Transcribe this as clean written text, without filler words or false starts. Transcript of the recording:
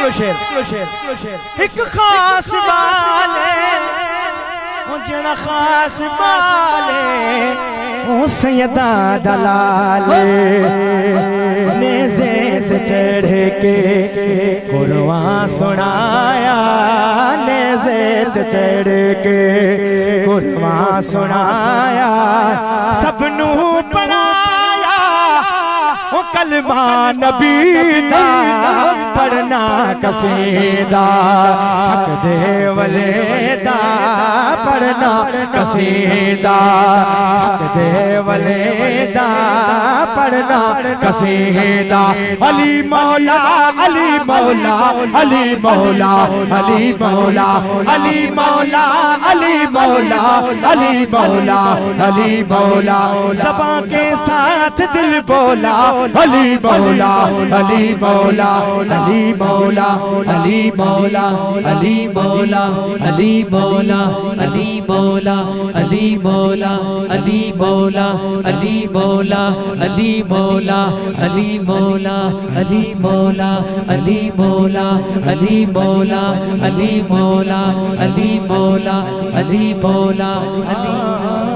ایک خاص بالے جڑا خاص بالے سیدہ دلال نیزے سے چڑھ کے قرآن سنایا نیزے سے چڑھ کے قرآن سنایا سب نو پڑھایا وہ کلمہ نبی دا پڑھنا قصیدہ حق دے والے دا پڑھنا قصیدہ حق دے والے دا پڑھنا قصیدہ علی مولا علی مولا علی مولا علی مولا علی مولا علی مولا علی مولا علی مولا زبان کے ساتھ دل بولا علی مولا علی مولا علی مولا علی مولا علی مولا علی مولا علی مولا علی مولا علی مولا علی مولا علی مولا علی مولا علی مولا علی مولا علی مولا علی مولا علی مولا علی مولا علی